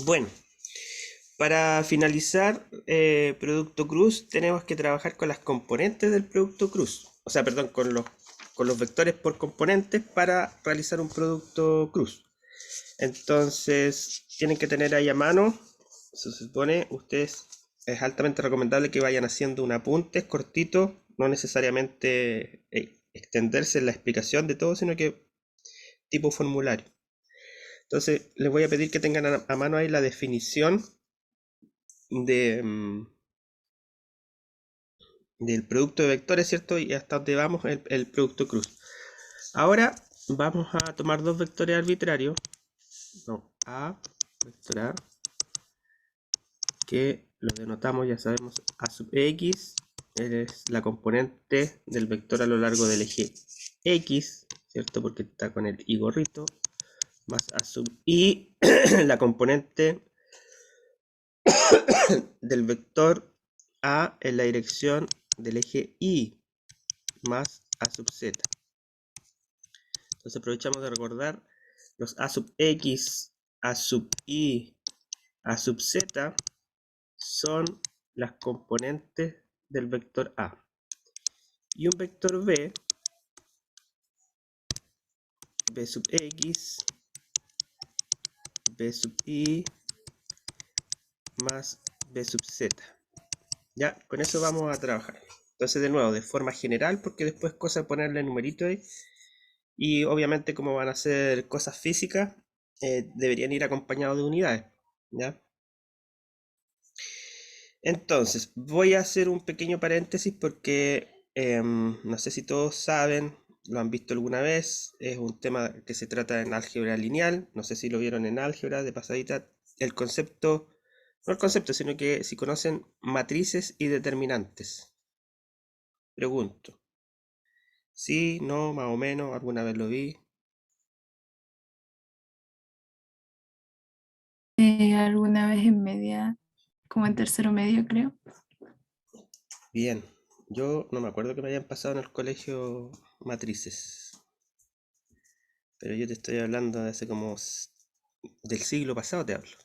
Bueno, para finalizar, producto cruz, tenemos que trabajar con las componentes del producto cruz. O sea, perdón, con los vectores por componentes para realizar un producto cruz. Entonces, tienen que tener ahí a mano, se supone, ustedes es altamente recomendable que vayan haciendo un apunte cortito, no necesariamente extenderse en la explicación de todo, sino que tipo formulario. Entonces, les voy a pedir que tengan a mano ahí la definición de, del producto de vectores, ¿cierto? Y hasta donde vamos el producto cruz. Ahora vamos a tomar dos vectores arbitrarios, no, A, vector A, que lo denotamos, ya sabemos, a sub x es la componente del vector a lo largo del eje x, ¿cierto? Porque está con el y gorrito, más a sub y la componente del vector a en la dirección del eje y, más a sub z. Entonces aprovechamos de recordar los a sub x, a sub y, a sub z son las componentes del vector a. Y un vector b, b sub x, b sub y, más b sub z. Ya, con eso vamos a trabajar. Entonces, de nuevo, de forma general, porque después cosa de ponerle numerito ahí. Y obviamente, como van a ser cosas físicas, deberían ir acompañados de unidades. ¿Ya? Entonces, voy a hacer un pequeño paréntesis porque no sé si todos saben, lo han visto alguna vez, es un tema que se trata en álgebra lineal, no sé si lo vieron en álgebra de pasadita, el concepto, no el concepto, sino que si conocen matrices y determinantes. Pregunto, sí, no, más o menos, alguna vez lo vi. Alguna vez en media, como en tercero medio, creo. Bien, yo no me acuerdo que me hayan pasado en el colegio matrices, pero yo te estoy hablando de hace como del siglo pasado te hablo.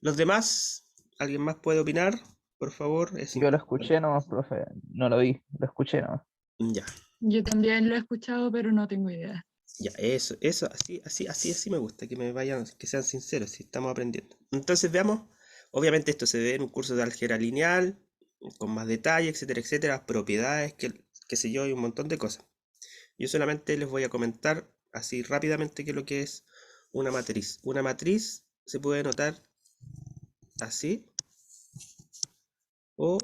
Los demás, ¿alguien más puede opinar? Por favor, es Yo lo importante. escuché nomás, profe. No lo vi, lo escuché nomás. Ya, Yo también lo he escuchado, pero no tengo idea. ya, eso, así me gusta, que me vayan, que sean sinceros, si estamos aprendiendo. Entonces veamos, obviamente esto se ve en un curso de álgebra lineal, con más detalle, etcétera, propiedades, qué sé yo, y un montón de cosas. Yo solamente les voy a comentar así rápidamente qué es lo que es una matriz. Una matriz se puede notar así, o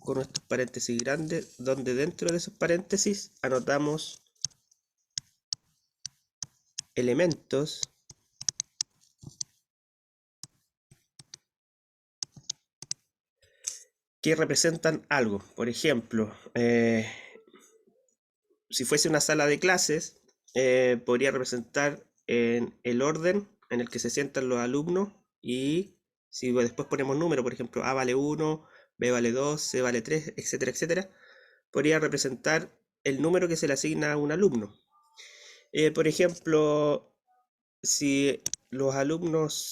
con nuestros paréntesis grandes, donde dentro de esos paréntesis anotamos elementos que representan algo. Por ejemplo, si fuese una sala de clases, podría representar en el orden en el que se sientan los alumnos, y si después ponemos número, por ejemplo, A vale 1, B vale 2, C vale 3, etcétera, podría representar el número que se le asigna a un alumno. Por ejemplo, si los alumnos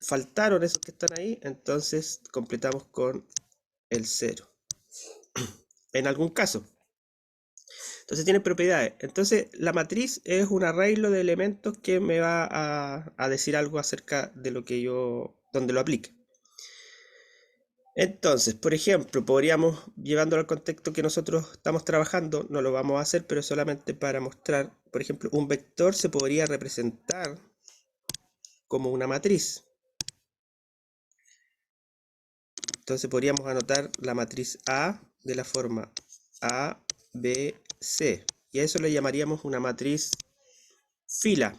faltaron esos que están ahí, entonces completamos con el 0. En algún caso. Entonces tiene propiedades. Entonces la matriz es un arreglo de elementos que me va a decir algo acerca de lo que yo, donde lo aplique. Entonces, por ejemplo, podríamos, llevándolo al contexto que nosotros estamos trabajando, no lo vamos a hacer, pero solamente para mostrar, por ejemplo, un vector se podría representar como una matriz. Entonces podríamos anotar la matriz A de la forma A, B, C. Y a eso le llamaríamos una matriz fila,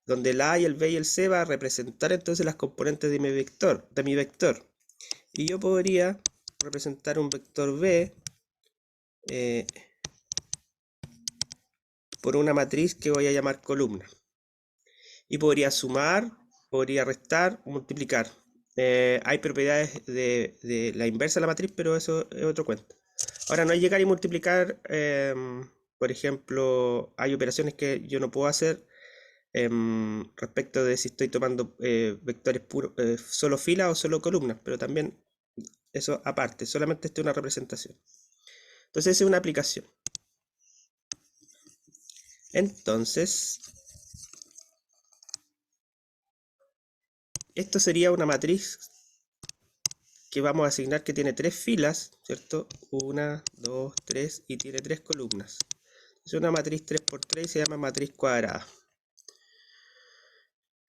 donde el A y el B y el C va a representar entonces las componentes de mi vector. Y yo podría representar un vector B eh, por una matriz que voy a llamar columna. Y podría sumar, podría restar, multiplicar. Hay propiedades de la inversa de la matriz, pero eso es otro cuento. Ahora, no hay llegar y multiplicar, por ejemplo, hay operaciones que yo no puedo hacer respecto de si estoy tomando vectores solo filas o solo columnas, pero también eso aparte, solamente esto es una representación. Entonces es una aplicación. Entonces, esto sería una matriz que vamos a asignar que tiene 3 filas, ¿cierto? 1, 2, 3 y tiene 3 columnas. Es una matriz 3×3 y se llama matriz cuadrada.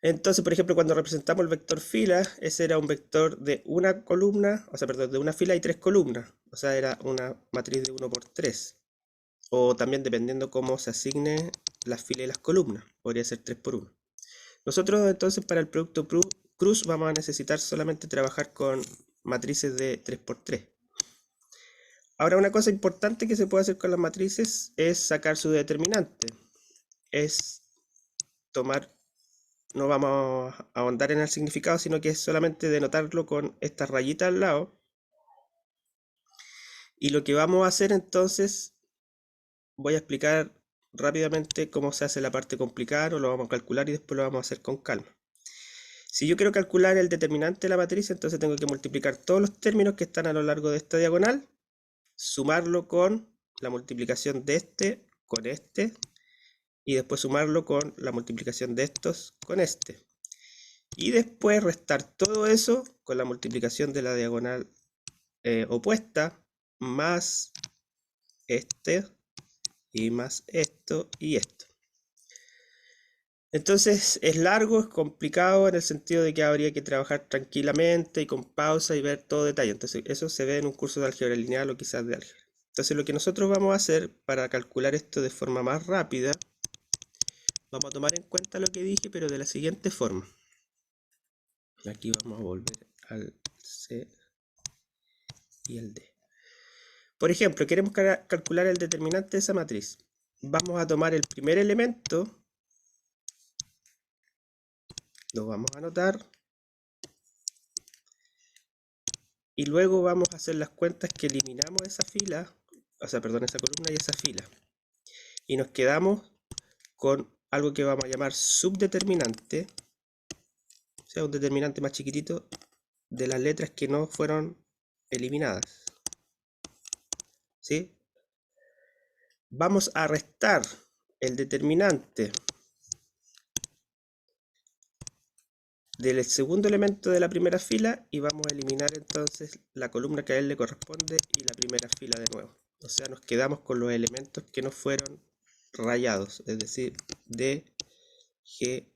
Entonces, por ejemplo, cuando representamos el vector fila, ese era un vector de una columna, o sea, perdón, de una fila y 3 columnas. O sea, era una matriz de 1×3. O también dependiendo cómo se asigne las filas y las columnas. Podría ser 3×1. Nosotros entonces para el producto cruz vamos a necesitar solamente trabajar con matrices de 3×3. Ahora, una cosa importante que se puede hacer con las matrices es sacar su determinante. Es tomar, no vamos a ahondar en el significado, sino que es solamente denotarlo con estas rayitas al lado. Y lo que vamos a hacer entonces, voy a explicar rápidamente cómo se hace la parte complicada, o lo vamos a calcular y después lo vamos a hacer con calma. Si yo quiero calcular el determinante de la matriz, entonces tengo que multiplicar todos los términos que están a lo largo de esta diagonal, sumarlo con la multiplicación de este con este, y después sumarlo con la multiplicación de estos con este. Y después restar todo eso con la multiplicación de la diagonal opuesta, más este, y más esto y esto. Entonces es largo, es complicado en el sentido de que habría que trabajar tranquilamente y con pausa y ver todo detalle. Entonces eso se ve en un curso de álgebra lineal o quizás de álgebra. Entonces lo que nosotros vamos a hacer para calcular esto de forma más rápida, vamos a tomar en cuenta lo que dije, pero de la siguiente forma. Aquí vamos a volver al C y el D. Por ejemplo, queremos calcular el determinante de esa matriz. Vamos a tomar el primer elemento, lo vamos a anotar, y luego vamos a hacer las cuentas que eliminamos esa fila, o sea, perdón, esa columna y esa fila. Y nos quedamos con algo que vamos a llamar subdeterminante, o sea, un determinante más chiquitito de las letras que no fueron eliminadas. ¿Sí? Vamos a restar el determinante del segundo elemento de la primera fila y vamos a eliminar entonces la columna que a él le corresponde y la primera fila de nuevo. O sea, nos quedamos con los elementos que no fueron rayados, es decir, D, G,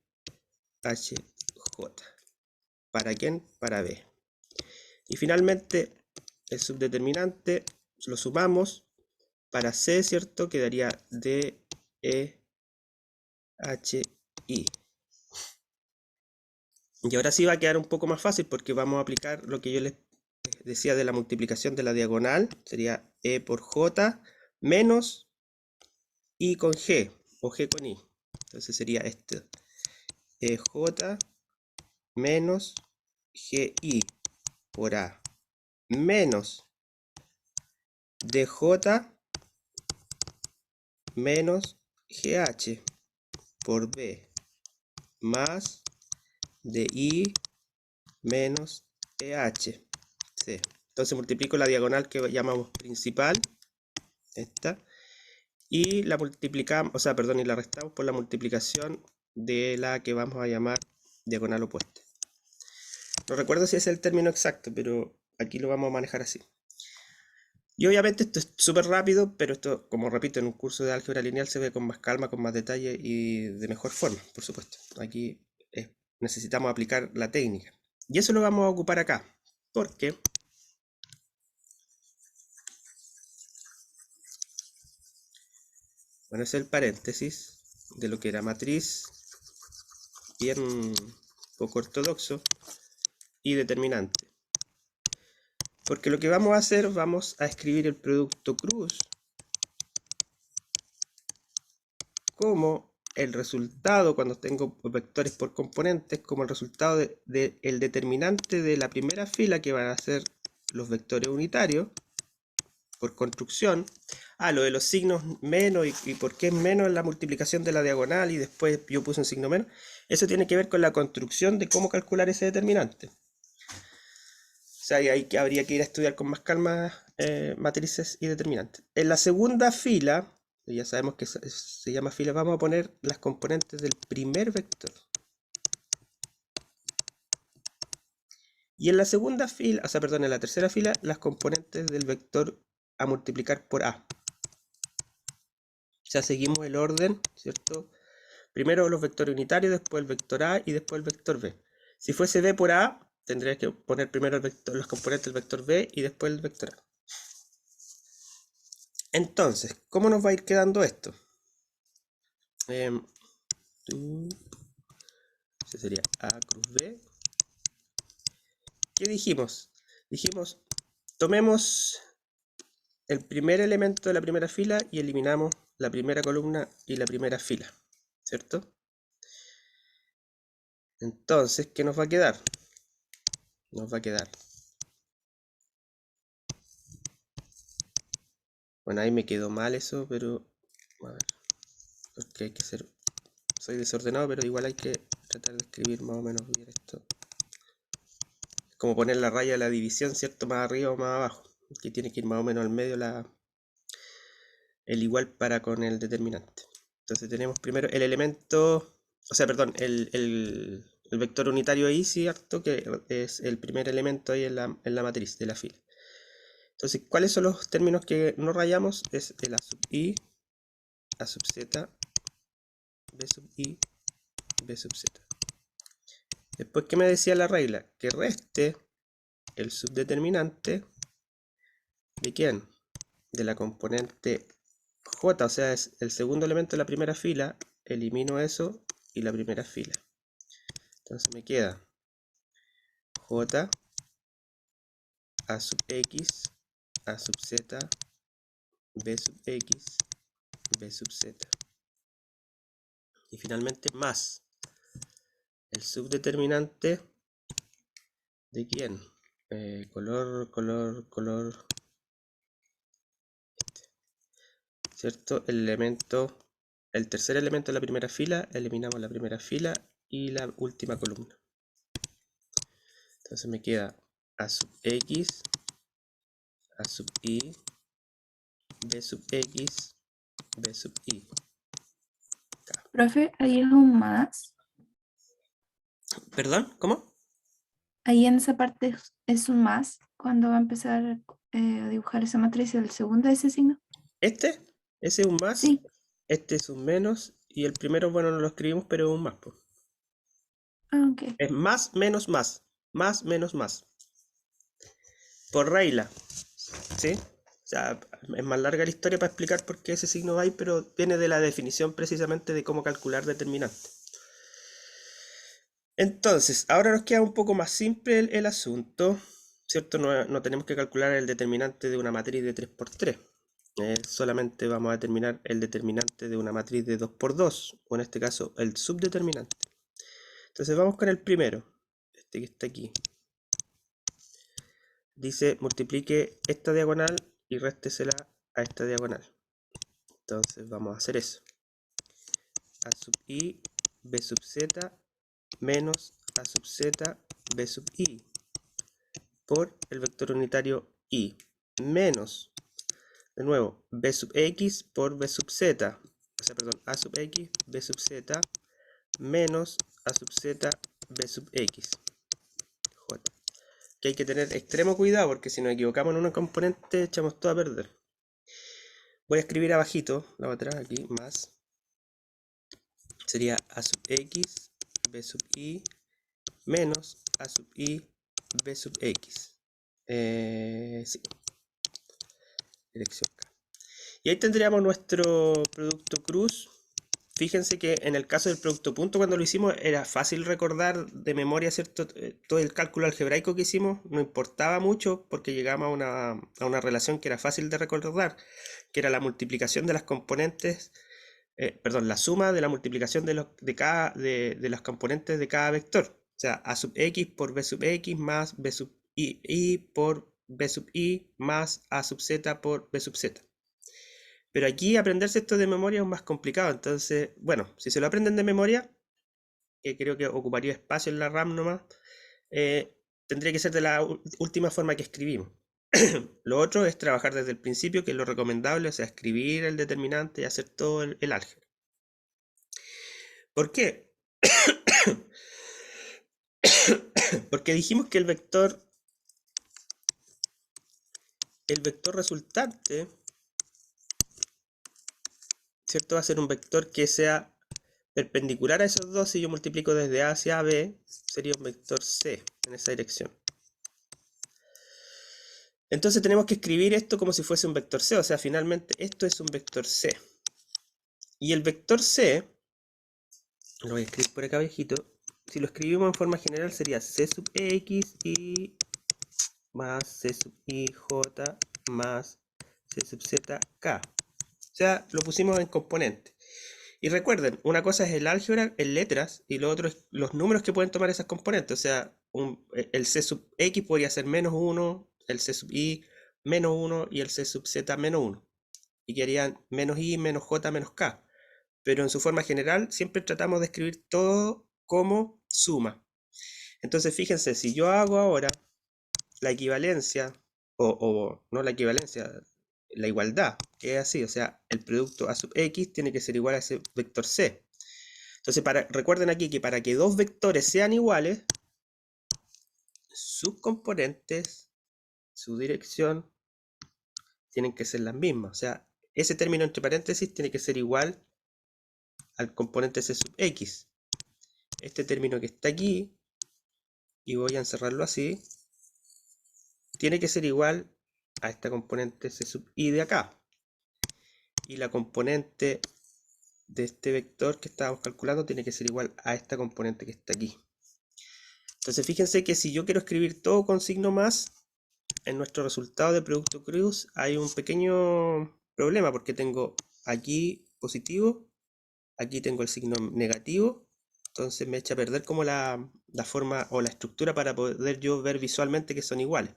H, J. ¿Para quién? Para B. Y finalmente el subdeterminante lo sumamos. Para C, ¿cierto? Quedaría D, E, H, I. Y ahora sí va a quedar un poco más fácil porque vamos a aplicar lo que yo les decía de la multiplicación de la diagonal. Sería E por J menos I con G o G con I. Entonces sería este. EJ menos GI por A menos DJ menos GH por B más DI menos EH. Sí. Entonces multiplico la diagonal que llamamos principal, esta, y la multiplicamos, o sea, perdón, y la restamos por la multiplicación de la que vamos a llamar diagonal opuesta. No recuerdo si es el término exacto, pero aquí lo vamos a manejar así. Y obviamente esto es súper rápido, pero esto, como repito, en un curso de álgebra lineal se ve con más calma, con más detalle y de mejor forma, por supuesto. Aquí necesitamos aplicar la técnica. Y eso lo vamos a ocupar acá, porque bueno, es el paréntesis de lo que era matriz, bien poco ortodoxo, y determinante. Porque lo que vamos a hacer, vamos a escribir el producto cruz como el resultado, cuando tengo vectores por componentes, como el resultado del determinante de la primera fila, que van a ser los vectores unitarios por construcción, Ah, lo de los signos menos y por qué es menos en la multiplicación de la diagonal y después yo puse un signo menos. Eso tiene que ver con la construcción de cómo calcular ese determinante. O sea, ahí que habría que ir a estudiar con más calma matrices y determinantes. En la segunda fila, ya sabemos que se llama fila, vamos a poner las componentes del primer vector. Y en la segunda fila, o sea, perdón, en la tercera fila, las componentes del vector a multiplicar por A. O sea, seguimos el orden, ¿cierto? Primero los vectores unitarios, después el vector A y después el vector B. Si fuese B por A, tendría que poner primero el vector, los componentes del vector B y después el vector A. Entonces, ¿cómo nos va a ir quedando esto? Ese sería A cruz B. ¿Qué dijimos? Dijimos, tomemos el primer elemento de la primera fila y eliminamos la primera columna y la primera fila, ¿cierto? Entonces, ¿qué nos va a quedar? Nos va a quedar. Bueno, ahí me quedó mal eso, pero a ver, porque hay que ser, soy desordenado, pero igual hay que tratar de escribir más o menos bien esto. Es como poner la raya de la división, ¿cierto? Más arriba o más abajo, que tiene que ir más o menos al medio el igual para con el determinante. Entonces tenemos primero el elemento, o sea, perdón, el vector unitario ahí, ¿cierto? Que es el primer elemento ahí en la matriz de la fila. Entonces, ¿cuáles son los términos que no rayamos? Es el A sub I, A sub Z, B sub I, B sub Z. Después, ¿qué me decía la regla? Que reste el subdeterminante ¿de quién? De la componente J, o sea, es el segundo elemento de la primera fila, elimino eso y la primera fila. Entonces me queda J, A sub X, A sub Z, B sub X, B sub Z. Y finalmente más el subdeterminante ¿de quién? Color. ¿Cierto? El tercer elemento de la primera fila, eliminamos la primera fila y la última columna. Entonces me queda A sub X, A sub I, B sub X, B sub I. Acá. Profe, ahí es un más. ¿Perdón? ¿Cómo? Ahí en esa parte es un más cuando va a empezar a dibujar esa matriz, el segundo de ese signo. Ese es un más, Sí. este es un menos y el primero, bueno, no lo escribimos, pero es un más. Pues. Ah, ok. Es más, menos, más. Más, menos, más. Por regla. ¿Sí? O sea, es más larga la historia para explicar por qué ese signo va ahí, pero viene de la definición precisamente de cómo calcular determinante. Entonces, ahora nos queda un poco más simple el asunto, ¿cierto? No tenemos que calcular el determinante de una matriz de 3×3. Solamente vamos a determinar el determinante de una matriz de 2×2, o en este caso el subdeterminante. Entonces vamos con el primero, este que está aquí. Dice multiplique esta diagonal y réstesela a esta diagonal. Entonces vamos a hacer eso. A sub I, B sub Z, menos A sub Z, B sub I, por el vector unitario I, menos, de nuevo, B sub X por B sub Z, o sea, perdón, A sub X, B sub Z, menos A sub Z, B sub X, J. Que hay que tener extremo cuidado porque si nos equivocamos en una componente echamos todo a perder. Voy a escribir abajito, la otra aquí, más. Sería A sub X, B sub I, menos A sub I, B sub X. Sí. Dirección K. Y ahí tendríamos nuestro producto cruz. Fíjense que en el caso del producto punto, cuando lo hicimos, era fácil recordar de memoria, ¿cierto? Todo el cálculo algebraico que hicimos no importaba mucho porque llegamos a una relación que era fácil de recordar, que era la multiplicación de las componentes, perdón, la suma de la multiplicación de las componentes de cada vector. O sea, A sub X por B sub X más B sub I por B sub I más A sub Z por B sub Z. Pero aquí aprenderse esto de memoria es más complicado. Entonces, bueno, si se lo aprenden de memoria, que creo que ocuparía espacio en la RAM nomás, tendría que ser de la última forma que escribimos. Lo otro es trabajar desde el principio, que es lo recomendable, o sea, escribir el determinante y hacer todo el álgebra. ¿Por qué? Porque dijimos que el vector resultante, ¿cierto? Va a ser un vector que sea perpendicular a esos dos. Si yo multiplico desde A hacia B, sería un vector C en esa dirección. Entonces tenemos que escribir esto como si fuese un vector C, o sea, finalmente esto es un vector C. Y el vector C, lo voy a escribir por acá abajito, si lo escribimos en forma general sería C sub X y más C sub I J más C sub Z K. O sea, lo pusimos en componentes. Y recuerden, una cosa es el álgebra en letras y lo otro es los números que pueden tomar esas componentes. O sea, el C sub X podría ser menos 1, el C sub I menos 1 y el C sub Z menos 1. Y quedarían menos I, menos J, menos K. Pero en su forma general siempre tratamos de escribir todo como suma. Entonces fíjense, si yo hago ahora la equivalencia, o no la equivalencia, la igualdad, que es así, o sea, el producto A sub X tiene que ser igual a ese vector C. Entonces, recuerden aquí que para que dos vectores sean iguales, sus componentes, su dirección, tienen que ser las mismas. O sea, ese término entre paréntesis tiene que ser igual al componente C sub X. Este término que está aquí, y voy a encerrarlo así, tiene que ser igual a esta componente C sub I de acá. Y la componente de este vector que estábamos calculando tiene que ser igual a esta componente que está aquí. Entonces fíjense que si yo quiero escribir todo con signo más, en nuestro resultado de producto cruz hay un pequeño problema porque tengo aquí positivo, aquí tengo el signo negativo, entonces me echa a perder como la forma o la estructura para poder yo ver visualmente que son iguales.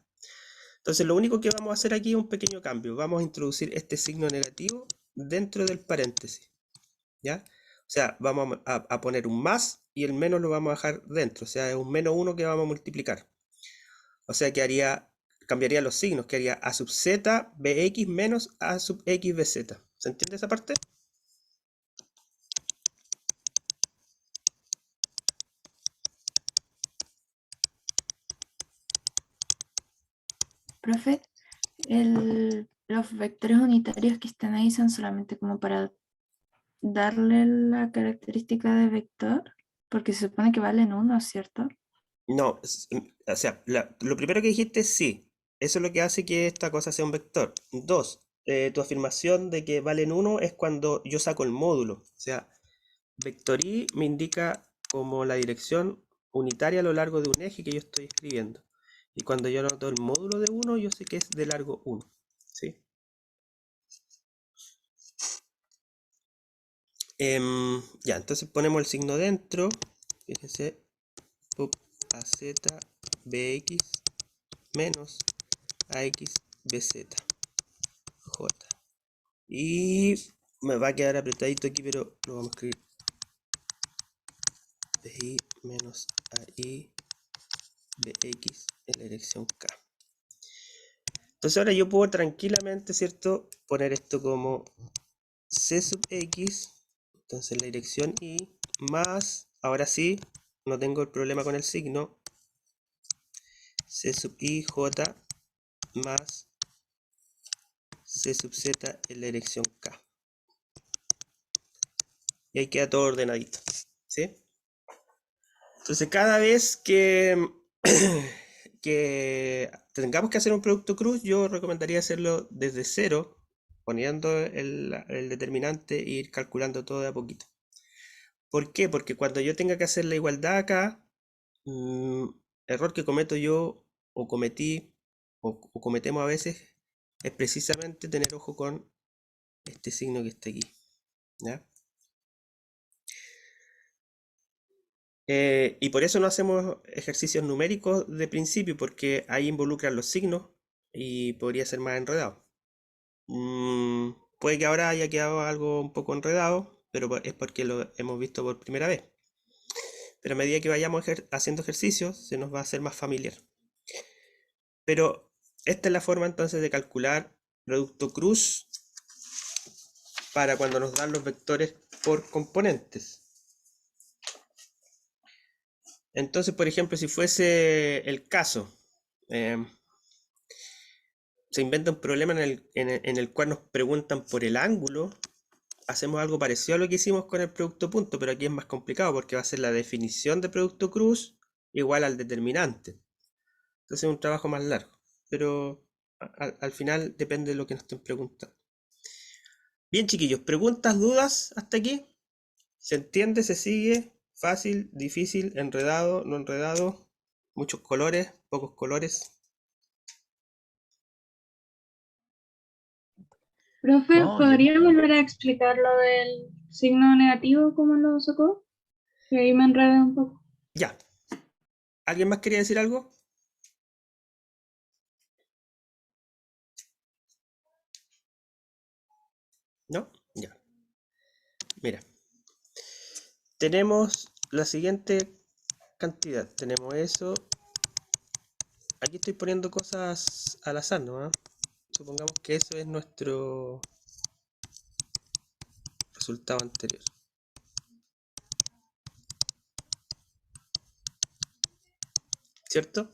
Entonces lo único que vamos a hacer aquí es un pequeño cambio. Vamos a introducir este signo negativo dentro del paréntesis, ¿ya? O sea, vamos a poner un más y el menos lo vamos a dejar dentro. O sea, es un menos 1 que vamos a multiplicar. O sea, cambiaría los signos, que haría A sub Z BX menos A sub X BZ. ¿Se entiende esa parte? Profe, los vectores unitarios que están ahí son solamente como para darle la característica de vector, porque se supone que valen 1, ¿cierto? No, o sea, lo primero que dijiste, sí. Eso es lo que hace que esta cosa sea un vector. 2, tu afirmación de que valen 1 es cuando yo saco el módulo. O sea, vector i me indica como la dirección unitaria a lo largo de un eje que yo estoy escribiendo. Y cuando yo anoto el módulo de 1, yo sé que es de largo 1. ¿Sí? Ya, entonces ponemos el signo dentro. Fíjense. AZ BX menos AX BZ J. Y me va a quedar apretadito aquí, pero lo vamos a escribir. BI menos AI BX en la dirección K. Entonces ahora yo puedo tranquilamente, ¿cierto? Poner esto como C sub X, entonces la dirección Y, más, ahora sí, no tengo el problema con el signo, C sub I, J, más C sub Z en la dirección K. Y ahí queda todo ordenadito, ¿sí? Entonces cada vez que, que tengamos que hacer un producto cruz, yo recomendaría hacerlo desde cero, poniendo el determinante e ir calculando todo de a poquito. ¿Por qué? Porque cuando yo tenga que hacer la igualdad acá, error que cometo yo, o cometí, o cometemos a veces, es precisamente tener ojo con este signo que está aquí, ¿ya? Y por eso no hacemos ejercicios numéricos de principio, porque ahí involucran los signos y podría ser más enredado. Puede que ahora haya quedado algo un poco enredado, pero es porque lo hemos visto por primera vez. Pero a medida que vayamos haciendo ejercicios, se nos va a hacer más familiar. Pero esta es la forma entonces de calcular producto cruz para cuando nos dan los vectores por componentes. Entonces, por ejemplo, si fuese el caso, se inventa un problema en el cual nos preguntan por el ángulo, hacemos algo parecido a lo que hicimos con el producto punto, pero aquí es más complicado porque va a ser la definición de producto cruz igual al determinante. Entonces es un trabajo más largo, pero al final depende de lo que nos estén preguntando. Bien, chiquillos, ¿preguntas, dudas hasta aquí? ¿Se entiende? ¿Se sigue? ¿Fácil? ¿Difícil? ¿Enredado? ¿No enredado? ¿Muchos colores? ¿Pocos colores? Profe, No, bien. ¿podría volver a explicar lo del signo negativo, cómo lo sacó? Que ahí me enredé un poco. Ya. ¿Alguien más quería decir algo? ¿No? Ya. Mira. Tenemos la siguiente cantidad. Tenemos eso. Aquí estoy poniendo cosas al azar, ¿no? Supongamos que eso es nuestro resultado anterior. ¿Cierto?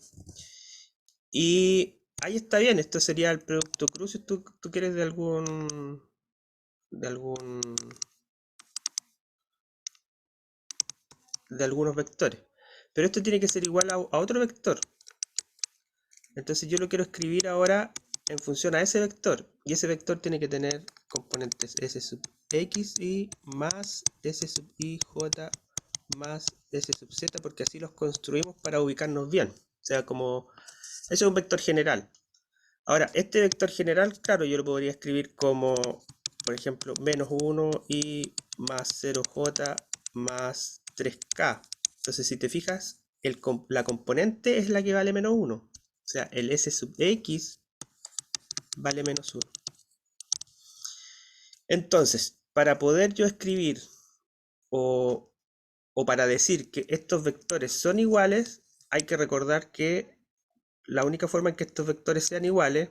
Y ahí está bien, esto sería el producto cruz. Si tú quieres de algún de algunos vectores, pero esto tiene que ser igual a otro vector. Entonces yo lo quiero escribir ahora en función a ese vector, y ese vector tiene que tener componentes s sub x y más s sub i j más s sub z, porque así los construimos para ubicarnos bien. O sea, como eso es un vector general. Ahora, este vector general, claro, yo lo podría escribir como, por ejemplo, menos 1 y más 0j más 3k. Entonces, si te fijas, la componente es la que vale menos 1. O sea, el s sub x vale menos 1. Entonces, para poder yo escribir o para decir que estos vectores son iguales, hay que recordar que la única forma en que estos vectores sean iguales,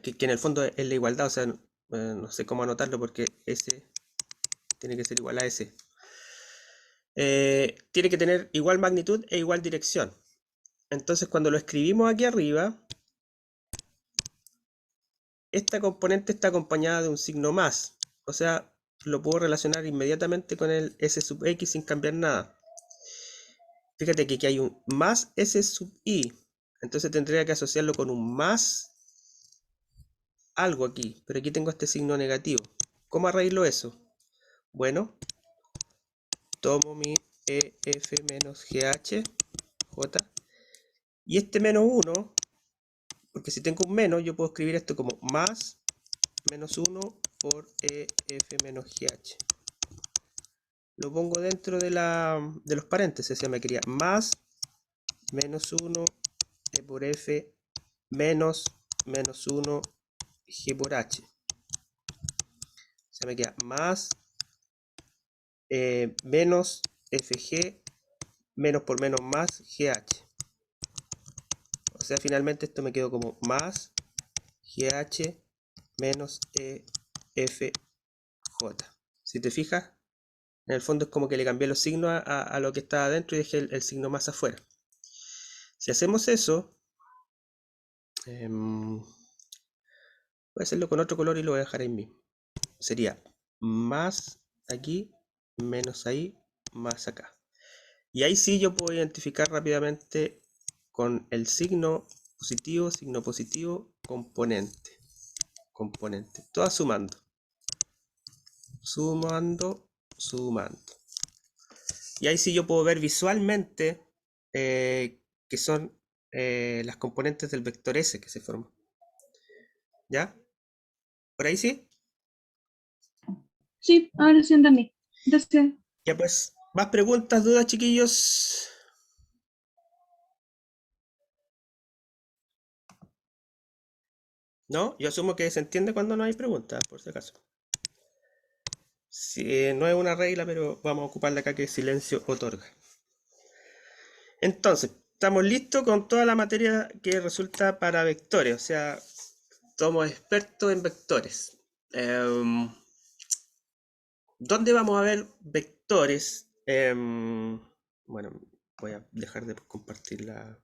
que en el fondo es la igualdad, o sea, no sé cómo anotarlo porque S tiene que ser igual a S. Tiene que tener igual magnitud e igual dirección. Entonces, cuando lo escribimos aquí arriba, esta componente está acompañada de un signo más. O sea, lo puedo relacionar inmediatamente con el S sub X sin cambiar nada. Fíjate que aquí hay un más S sub I. Entonces tendría que asociarlo con un más algo aquí. Pero aquí tengo este signo negativo. ¿Cómo arreglo eso? Bueno, tomo mi EF menos GH, J, y este menos 1, porque si tengo un menos, yo puedo escribir esto como más menos 1 por EF menos GH. Lo pongo dentro de los paréntesis, o sea, me quería más menos 1 E por F menos 1 G por H. O sea, me queda más menos FG menos por menos más GH. O sea, finalmente esto me quedó como más GH menos EFJ. Si te fijas, en el fondo es como que le cambié los signos a lo que estaba adentro y dejé el signo más afuera. Si hacemos eso, voy a hacerlo con otro color y lo voy a dejar ahí mismo. Sería más aquí, menos ahí, más acá. Y ahí sí yo puedo identificar rápidamente con el signo positivo, componente. Todas sumando. Sumando. Y ahí sí yo puedo ver visualmente que son las componentes del vector S que se forman. ¿Ya? ¿Por ahí sí? Sí, ahora sí entendí. Gracias. Ya pues, ¿más preguntas, dudas, chiquillos? ¿No? Yo asumo que se entiende cuando no hay preguntas, por si acaso. Sí, no es una regla, pero vamos a ocuparla acá que silencio otorga. Entonces, estamos listos con toda la materia que resulta para vectores. O sea, somos expertos en vectores. ¿Dónde vamos a ver vectores? Bueno, voy a dejar de compartir la...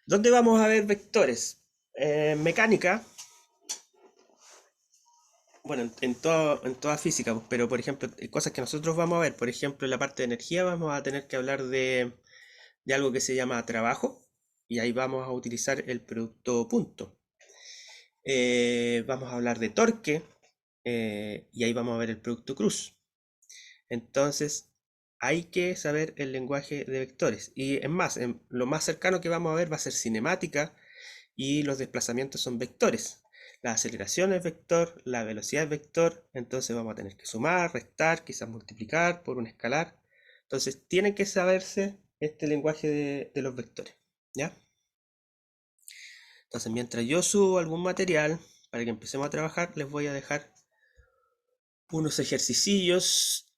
¿Dónde vamos a ver vectores? Mecánica, bueno, en toda física, pues, pero por ejemplo, cosas que nosotros vamos a ver, por ejemplo, en la parte de energía vamos a tener que hablar de algo que se llama trabajo, y ahí vamos a utilizar el producto punto. Vamos a hablar de torque, y ahí vamos a ver el producto cruz. Entonces, hay que saber el lenguaje de vectores. Y es más, lo más cercano que vamos a ver va a ser cinemática y los desplazamientos son vectores. La aceleración es vector, la velocidad es vector, entonces vamos a tener que sumar, restar, quizás multiplicar por un escalar. Entonces, tienen que saberse este lenguaje de los vectores, ¿ya? Entonces, mientras yo subo algún material para que empecemos a trabajar, les voy a dejar unos ejercicillos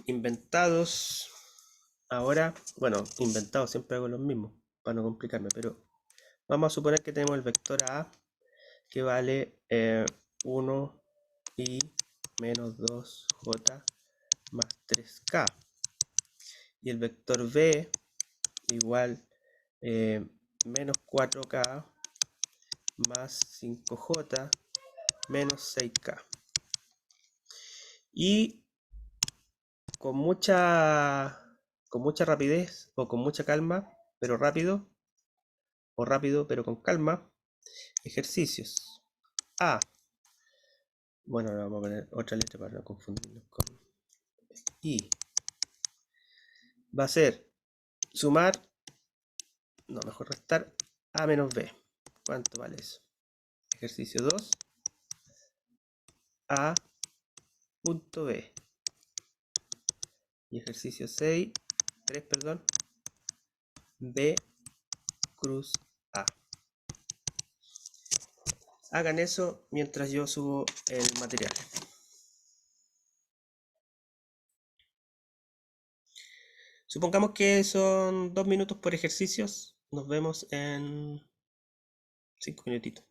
inventados. Ahora, bueno, inventados, siempre hago los mismos para no complicarme, pero vamos a suponer que tenemos el vector A que vale 1 y menos 2j más 3k. Y el vector B igual menos 4k más 5j menos 6k. Y con mucha rapidez o con mucha calma, pero rápido, o rápido pero con calma, ejercicios. A. Bueno, ahora vamos a poner otra letra para no confundirnos con I. Va a ser sumar, no, mejor restar A menos B. ¿Cuánto vale eso? Ejercicio 2. A punto B. Y ejercicio 6, 3, perdón. B cruz A. Hagan eso mientras yo subo el material. Supongamos que son 2 minutos por ejercicios. Nos vemos en 5 minutitos.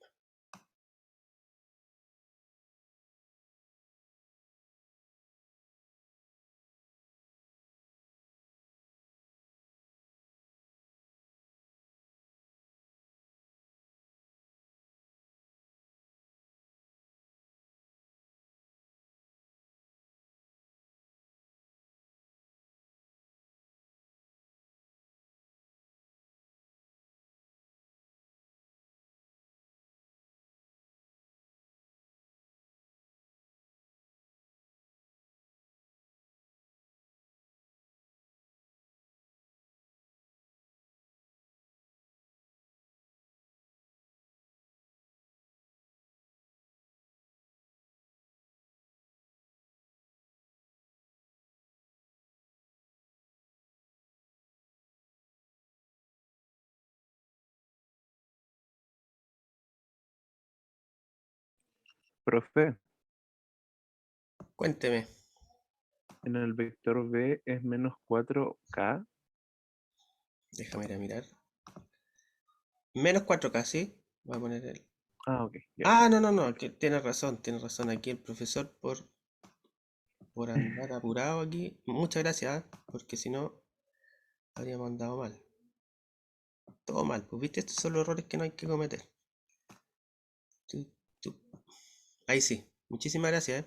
Profe, Cuénteme. en el vector B es menos 4K. Déjame ir a mirar. Menos 4K, ¿sí? Voy a poner el... Ah, ok, ya. Ah, no, no, no. Tienes razón. Tienes razón. Aquí el profesor por andar apurado aquí. Muchas gracias, porque si no, habríamos andado mal. Todo mal. Pues viste, estos son los errores que no hay que cometer. Tu, tu. Ahí sí. Muchísimas gracias,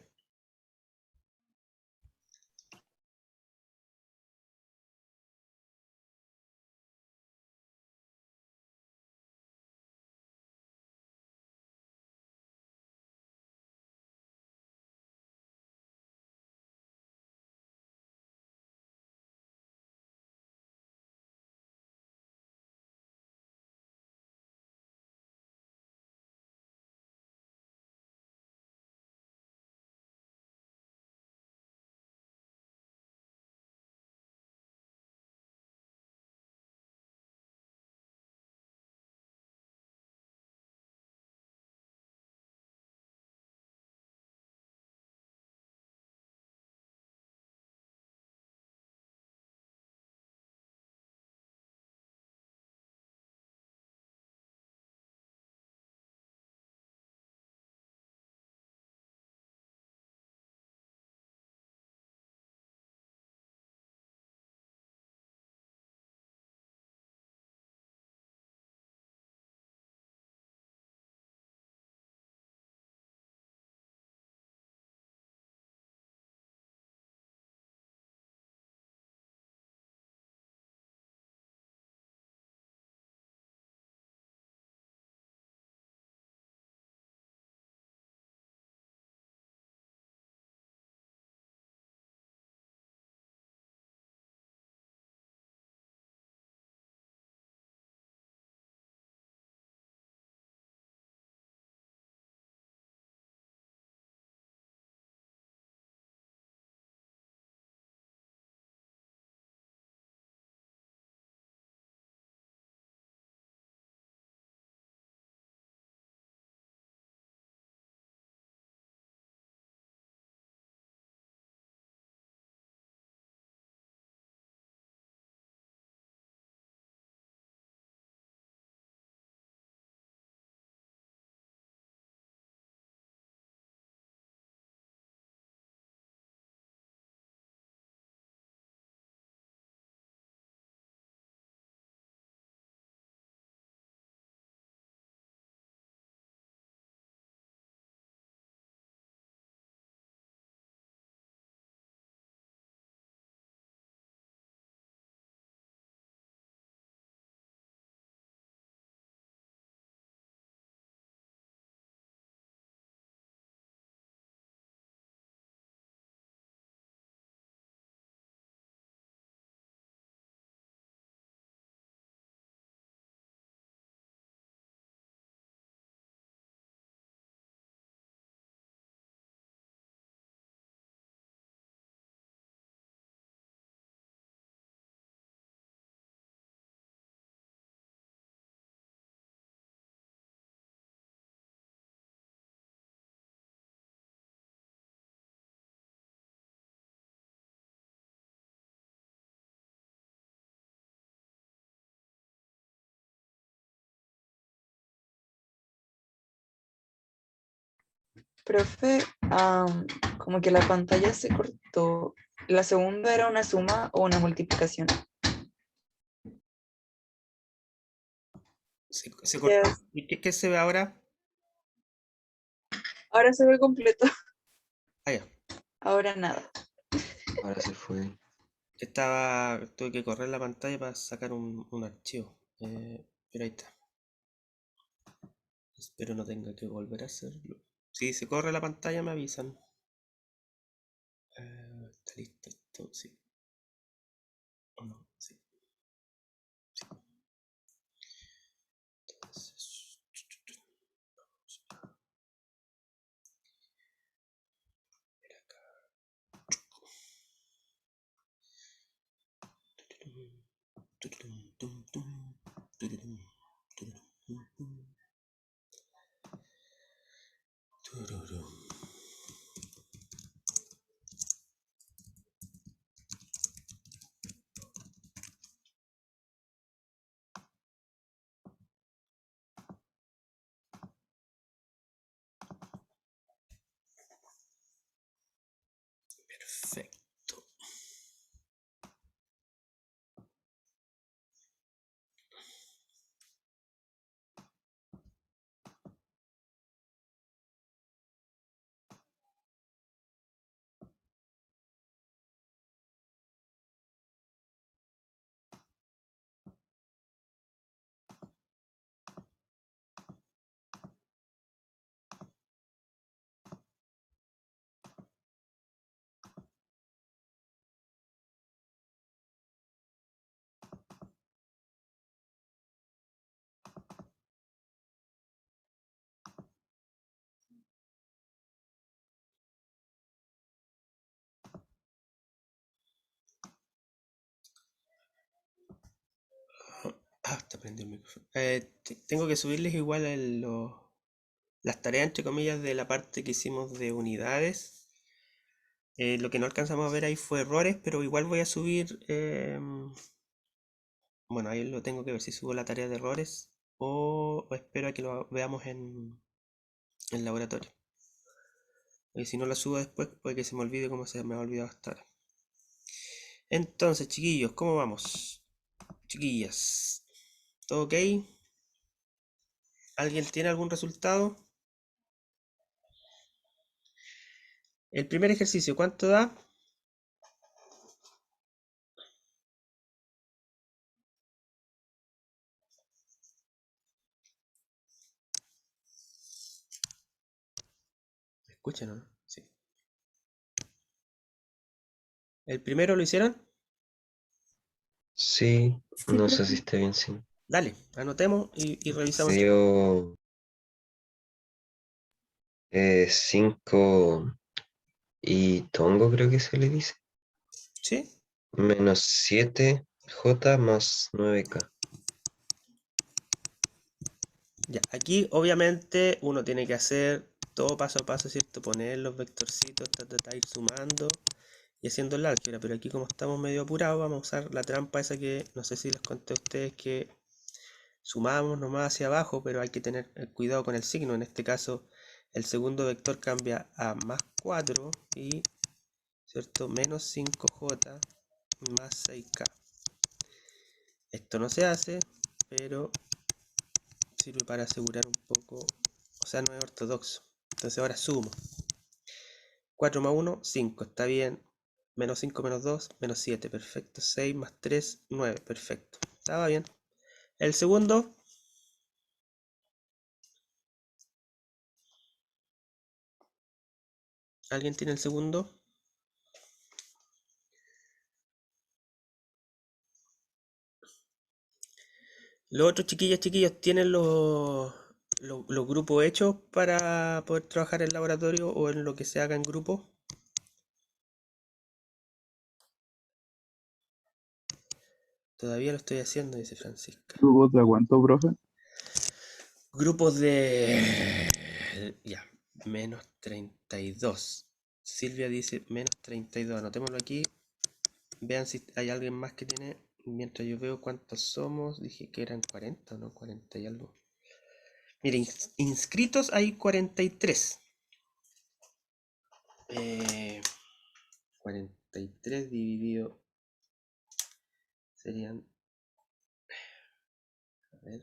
Profe, como que la pantalla se cortó. ¿La segunda era una suma o una multiplicación? Se cortó. Yes. ¿Y qué se ve ahora? Ahora se ve completo. Ah, ya. Ahora nada. Ahora se fue. Tuve que correr la pantalla para sacar un archivo. Pero ahí está. Espero no tenga que volver a hacerlo. Si se corre la pantalla me avisan. Está listo esto, sí. ¿O no? Sí. Sí. Entonces, vamos a ver acá. Perfecto. Está prendido el micrófono. Tengo que subirles igual las tareas, entre comillas, de la parte que hicimos de unidades. Lo que no alcanzamos a ver ahí fue errores, pero igual voy a subir. Bueno, ahí lo tengo que ver si subo la tarea de errores o espero a que lo veamos en laboratorio. Y si no la subo después, puede que se me olvide como se me ha olvidado hasta ahora. Entonces, chiquillos, ¿cómo vamos? Chiquillas, ¿todo ok? ¿Alguien tiene algún resultado? El primer ejercicio, ¿cuánto da? ¿Me escuchan o no? Sí. ¿El primero lo hicieron? Sí, Sí, no sé profe. si está bien, sí. Dale, anotemos y revisamos. Me dio 5 y tongo, creo que se le dice. ¿Sí? Menos 7J más 9K. Ya, aquí obviamente uno tiene que hacer todo paso a paso, ¿cierto? Poner los vectorcitos, ir sumando y haciendo el álgebra, pero aquí como estamos medio apurados vamos a usar la trampa esa que no sé si les conté a ustedes que sumamos nomás hacia abajo, pero hay que tener cuidado con el signo. En este caso el segundo vector cambia a más 4 y, ¿cierto? Menos 5J más 6K. Esto no se hace, pero sirve para asegurar un poco, o sea, no es ortodoxo. Entonces ahora sumo. 4 más 1, 5, está bien. Menos 5 menos 2, menos 7, perfecto. 6 más 3, 9, perfecto. Estaba bien. El segundo, ¿alguien tiene el segundo? Los otros chiquillos tienen los grupos hechos para poder trabajar en laboratorio o en lo que se haga en grupo. Todavía lo estoy haciendo, dice Francisca. ¿Grupos de cuánto, profe? Grupos de... Ya, menos 32. Silvia dice menos 32. Anotémoslo aquí. Vean si hay alguien más que tiene. Mientras yo veo cuántos somos. Dije que eran 40, ¿no? 40 y algo. Miren, inscritos hay 43. 43 dividido serían, a ver,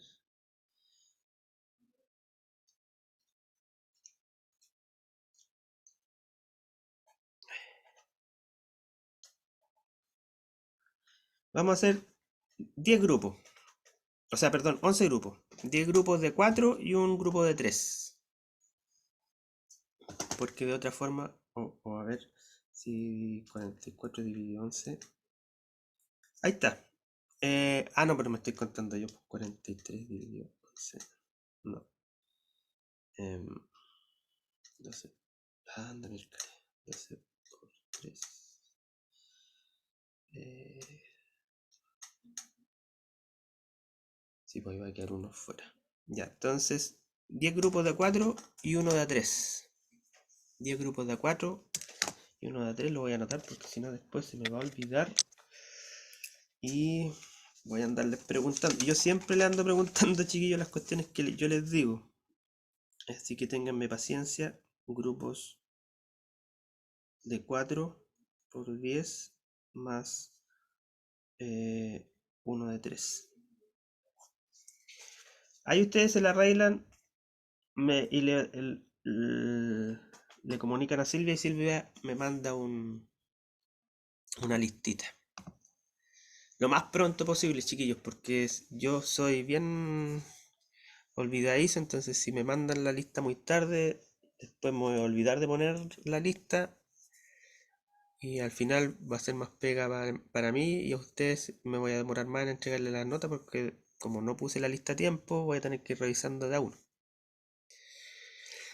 vamos a hacer 10 grupos, o sea, perdón, 11 grupos, 10 grupos de 4 y un grupo de 3, porque de otra forma, o a ver, si 44 dividido 11, ahí está. No, pero me estoy contando yo, 43 dividido 11, no, 12, anda, mira, 12 por 3, sí, pues iba a quedar uno fuera. Ya, entonces, 10 grupos de 4 y uno de 3. 10 grupos de 4 y uno de 3, lo voy a anotar porque si no después se me va a olvidar. Y voy a andarles preguntando. Yo siempre le ando preguntando, chiquillos, las cuestiones que yo les digo. Así que ténganme paciencia. Grupos de 4 por 10 más uno de 3. Ahí ustedes se la arreglan y le comunican a Silvia y Silvia me manda una listita. Lo más pronto posible, chiquillos, porque yo soy bien olvidadizo, entonces si me mandan la lista muy tarde, después me voy a olvidar de poner la lista y al final va a ser más pega para mí y a ustedes me voy a demorar más en entregarle las notas porque como no puse la lista a tiempo, voy a tener que ir revisando de a uno.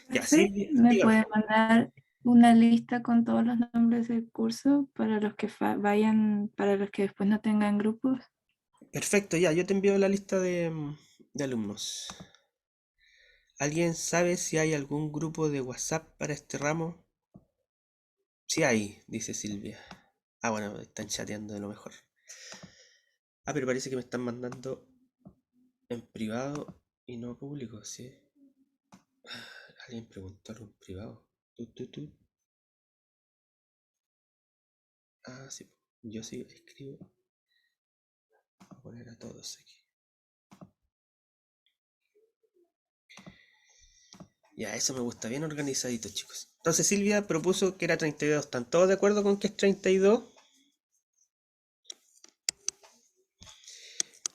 Ya, Profe, Silvia, ¿me dígame. puede mandar una lista con todos los nombres del curso para los que vayan, para los que después no tengan grupos? Perfecto, ya, yo te envío la lista de alumnos. ¿Alguien sabe si hay algún grupo de WhatsApp para este ramo? Sí hay, dice Silvia. Bueno, están chateando de lo mejor. Pero parece que me están mandando en privado y no público, ¿sí? Alguien preguntó algo en privado. Tú. Sí, yo sí escribo. Voy a poner a todos aquí. Ya, eso me gusta, bien organizadito, chicos. Entonces Silvia propuso que era 32. ¿Están todos de acuerdo con que es 32?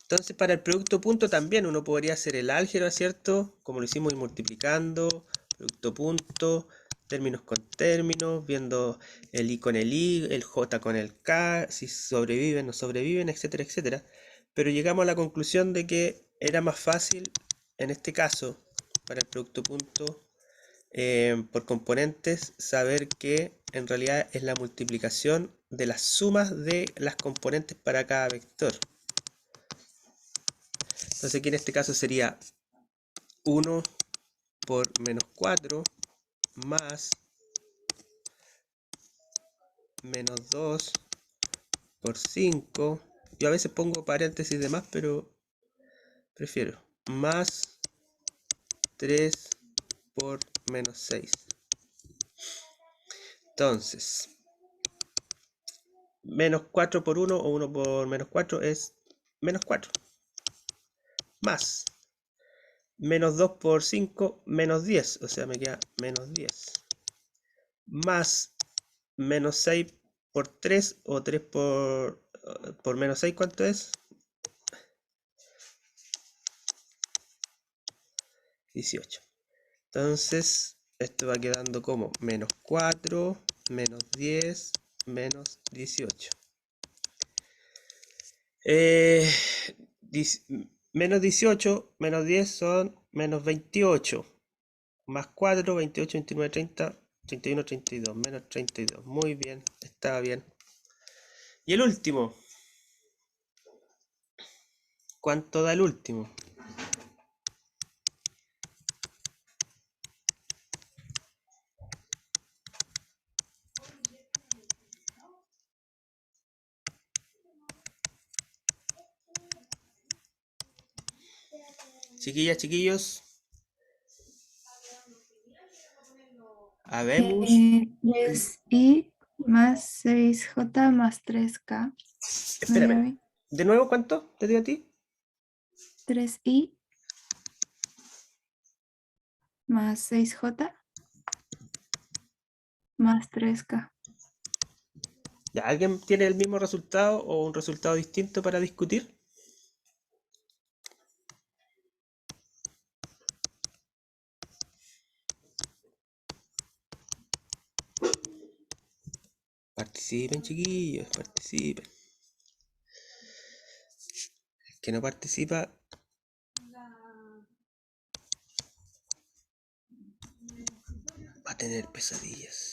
Entonces para el producto punto también uno podría hacer el álgebra, ¿cierto? Como lo hicimos, ir multiplicando, producto punto, términos con términos, viendo el i con el i, el j con el k, si sobreviven o no sobreviven, etcétera, etcétera. Pero llegamos a la conclusión de que era más fácil, en este caso, para el producto punto, por componentes, saber que en realidad es la multiplicación de las sumas de las componentes para cada vector. Entonces aquí en este caso sería 1 por menos 4 más menos 2 por 5. Yo a veces pongo paréntesis de más, pero prefiero más 3 por menos 6. Entonces, menos 4 por 1 o 1 por menos 4 es menos 4. Más menos 2 por 5, menos 10. O sea, me queda menos 10. Más menos 6 por 3 o 3 por menos 6, ¿cuánto es? 18. Entonces, esto va quedando como menos 4, menos 10, menos 18. Menos 18, menos 10 son menos 28. Más 4, 28, 29, 30, 31, 32. Menos 32. Muy bien, estaba bien. Y el último. ¿Cuánto da el último? Chiquillas, chiquillos. Habemos. 3i más 6j más 3k. ¿No Espérame. lleva bien? ¿De nuevo cuánto te dio a ti? 3i más 6j más 3k. ¿Ya alguien tiene el mismo resultado o un resultado distinto para discutir? Participen, chiquillos, participen. El que no participa va a tener pesadillas.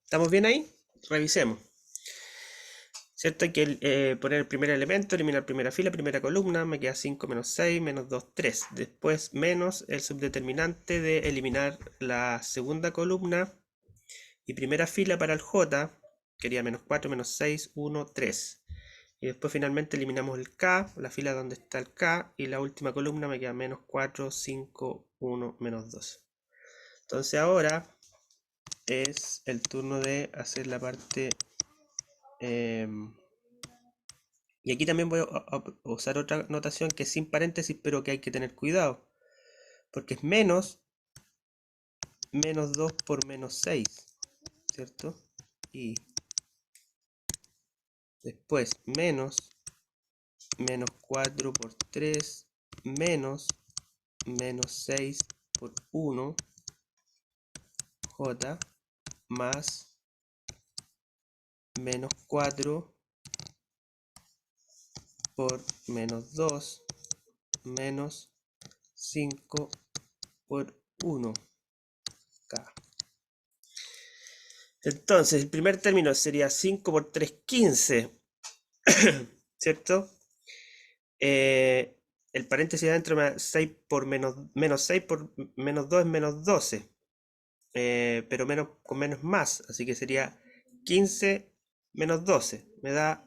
¿Estamos bien ahí? Revisemos. ¿Cierto? Hay que poner el primer elemento, eliminar primera fila, primera columna, me queda 5 menos 6, menos 2, 3. Después menos el subdeterminante de eliminar la segunda columna y primera fila para el J, quería menos 4, menos 6, 1, 3. Y después finalmente eliminamos el K, la fila donde está el K, y la última columna me queda menos 4, 5, 1, menos 2. Entonces ahora es el turno de hacer la parte... y aquí también voy a usar otra notación que es sin paréntesis, pero que hay que tener cuidado. Porque es menos 2 por menos 6, ¿cierto? Y después menos 4 por 3 menos 6 por 1 J más menos 4 por menos 2 menos 5 por 1 K. Entonces, el primer término sería 5 por 3, 15, ¿cierto? El paréntesis adentro me da 6 por menos 6 por menos 2 es menos 12, pero menos con menos más, así que sería 15 menos 12, me da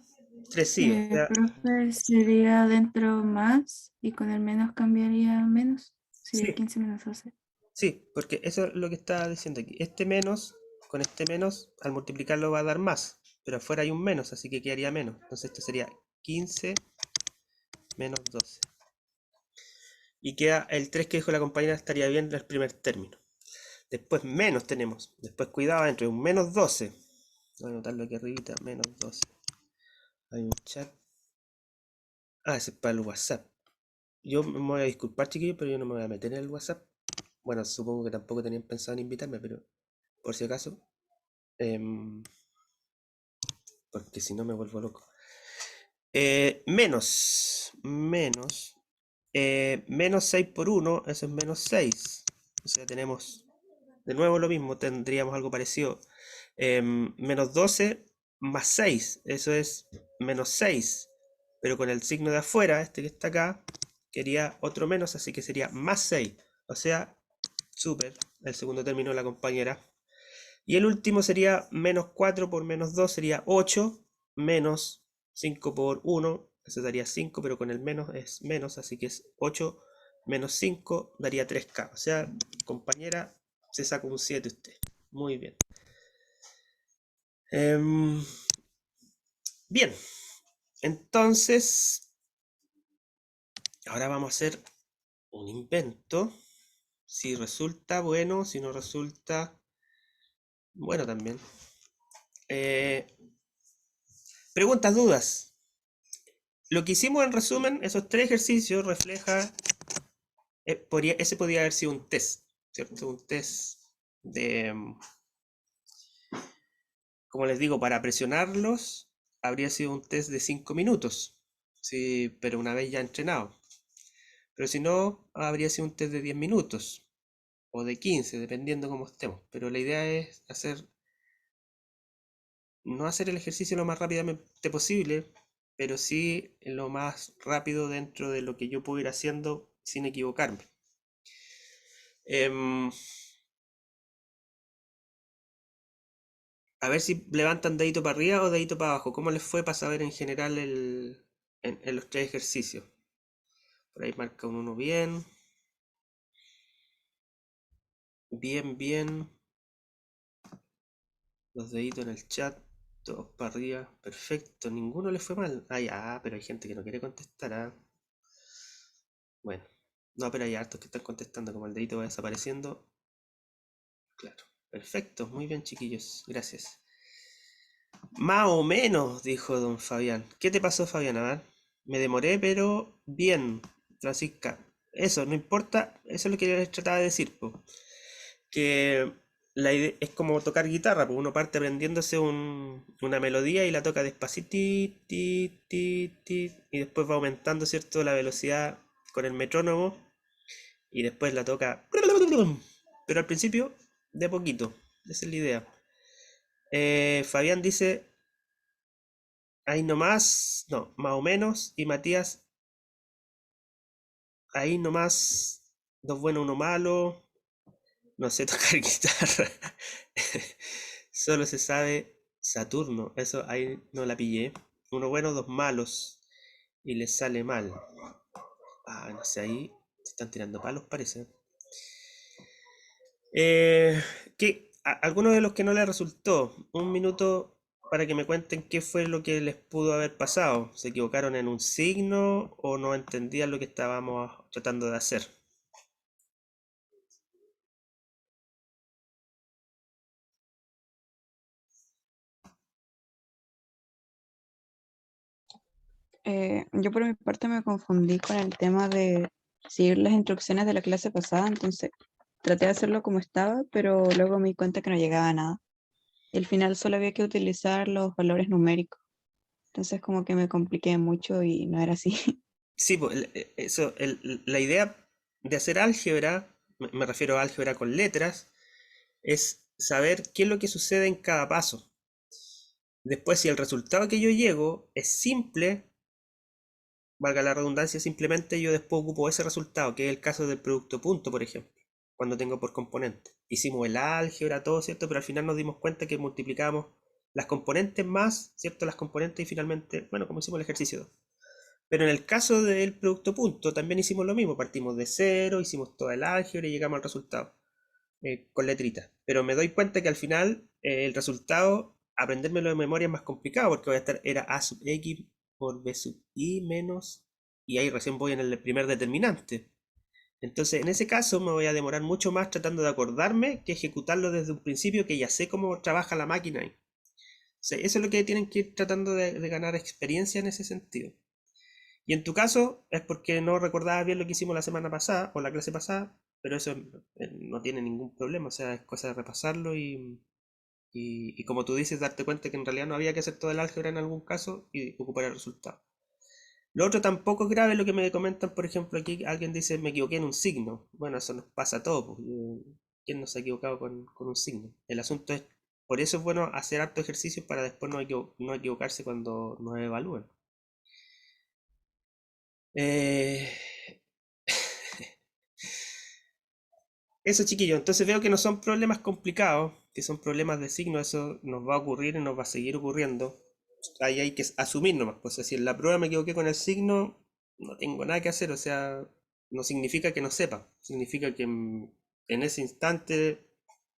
3 sí, o sea, Profe, sería dentro más y con el menos cambiaría menos. Sería sí, 15 menos 12. sí, porque eso es lo que estaba diciendo aquí. Este menos, con este menos, al multiplicarlo va a dar más, pero afuera hay un menos, así que quedaría menos. Entonces esto sería 15 menos 12. Y queda el 3 que dijo la compañera, estaría bien en el primer término. Después menos tenemos. Después cuidado entre un menos 12. Voy a anotarlo aquí arribita, menos 12. Hay un chat. Ah, ese es para el WhatsApp. Yo me voy a disculpar, chiquillos, pero yo no me voy a meter en el WhatsApp. Bueno, supongo que tampoco tenían pensado en invitarme, pero por si acaso. Porque si no me vuelvo loco. Menos 6 por 1, eso es menos 6. O sea, tenemos de nuevo lo mismo, tendríamos algo parecido. Menos 12 más 6, eso es menos 6. Pero con el signo de afuera, este que está acá, quería otro menos, así que sería más 6. O sea, súper, el segundo término de la compañera. Y el último sería menos 4 por menos 2 sería 8, menos 5 por 1, eso daría 5, pero con el menos es menos, así que es 8 menos 5 daría 3K. O sea, compañera, se saca un 7 usted. Muy bien. Bien, entonces, ahora vamos a hacer un invento. Si resulta bueno, si no resulta bueno también. Preguntas, dudas. Lo que hicimos en resumen, esos 3 ejercicios refleja, ese podría haber sido un test, ¿cierto? Un test de, como les digo, para presionarlos habría sido un test de 5 minutos, sí, pero una vez ya entrenado. Pero si no, habría sido un test de 10 minutos o de 15, dependiendo cómo estemos. Pero la idea es no hacer el ejercicio lo más rápidamente posible, pero sí lo más rápido dentro de lo que yo puedo ir haciendo sin equivocarme. A ver si levantan dedito para arriba o dedito para abajo. ¿Cómo les fue para saber en general en los 3 ejercicios? Por ahí marca un 1 bien. Bien, bien. Los deditos en el chat. Todos para arriba. Perfecto. Ninguno les fue mal. Ah, ya, pero hay gente que no quiere contestar. Ah. Bueno. No, pero hay hartos que están contestando. Como el dedito va desapareciendo. Claro. Perfecto. Muy bien, chiquillos. Gracias. Más o menos, dijo don Fabián. ¿Qué te pasó, Fabián? A ver. Me demoré, pero bien, Francisca. Eso, no importa. Eso es lo que yo les trataba de decir, po. Que es como tocar guitarra, pues uno parte aprendiéndose una melodía y la toca despacito, ti, ti, ti, ti, y después va aumentando, ¿cierto?, la velocidad con el metrónomo y después la toca, pero al principio de a poquito. Esa es la idea. Fabián dice, ahí nomás, no, más o menos, y Matías, ahí nomás, dos buenos, uno malo. No sé tocar guitarra. Solo se sabe Saturno. Eso ahí no la pillé. Uno bueno, dos malos. Y le sale mal. Ah, no sé, ahí se están tirando palos, parece. Alguno de los que no les resultó. Un minuto para que me cuenten qué fue lo que les pudo haber pasado. ¿Se equivocaron en un signo o no entendían lo que estábamos tratando de hacer? Yo por mi parte me confundí con el tema de seguir las instrucciones de la clase pasada, entonces traté de hacerlo como estaba, pero luego me di cuenta que no llegaba a nada. Y al final solo había que utilizar los valores numéricos. Entonces como que me compliqué mucho y no era así. Sí, pues, la idea de hacer álgebra, me refiero a álgebra con letras, es saber qué es lo que sucede en cada paso. Después, si el resultado que yo llego es simple, valga la redundancia, simplemente yo después ocupo ese resultado, que es el caso del producto punto, por ejemplo, cuando tengo por componente. Hicimos el álgebra, todo, ¿cierto? Pero al final nos dimos cuenta que multiplicamos las componentes más, ¿cierto? Las componentes y finalmente, bueno, como hicimos el ejercicio 2. Pero en el caso del producto punto también hicimos lo mismo, partimos de cero, hicimos toda el álgebra y llegamos al resultado con letritas. Pero me doy cuenta que al final el resultado, aprendérmelo de memoria es más complicado porque voy a estar, era a sub x por b sub y menos, y ahí recién voy en el primer determinante. Entonces en ese caso me voy a demorar mucho más tratando de acordarme que ejecutarlo desde un principio que ya sé cómo trabaja la máquina ahí. O sea, eso es lo que tienen que ir tratando de ganar experiencia en ese sentido. Y en tu caso es porque no recordabas bien lo que hicimos la semana pasada o la clase pasada, pero eso no tiene ningún problema, o sea, es cosa de repasarlo y como tú dices, darte cuenta que en realidad no había que hacer todo el álgebra en algún caso y ocupar el resultado. Lo otro tampoco es grave lo que me comentan, por ejemplo, aquí alguien dice me equivoqué en un signo. Bueno, eso nos pasa a todos, pues, ¿quién no se ha equivocado con un signo? El asunto es, por eso es bueno hacer harto ejercicio para después no equivocarse cuando nos evalúen. Eh, Eso, chiquillos. Entonces veo que no son problemas complicados, que son problemas de signo. Eso nos va a ocurrir y nos va a seguir ocurriendo. Ahí hay que asumir nomás. Pues si en la prueba me equivoqué con el signo, no tengo nada que hacer. O sea, no significa que no sepa. Significa que en ese instante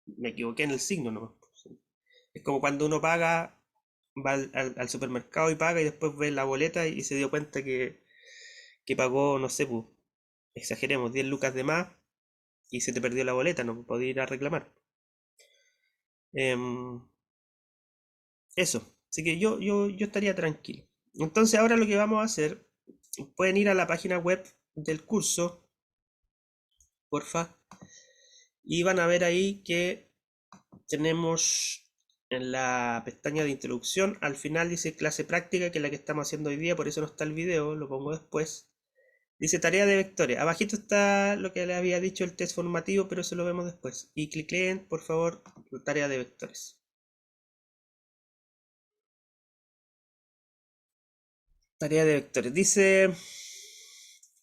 me equivoqué en el signo nomás. Es como cuando uno paga, va al supermercado y paga y después ve la boleta y se dio cuenta que pagó, no sé, pues, exageremos, 10 lucas de más y se te perdió la boleta, no podía ir a reclamar. Em, Eso, así que yo estaría tranquilo. Entonces ahora lo que vamos a hacer, pueden ir a la página web del curso, porfa, y van a ver ahí que tenemos en la pestaña de introducción, al final dice clase práctica, que es la que estamos haciendo hoy día, por eso no está el video, lo pongo después. Dice tarea de vectores. Abajito está lo que le había dicho el test formativo, pero eso lo vemos después. Y cliquen, por favor, tarea de vectores. Tarea de vectores. Dice...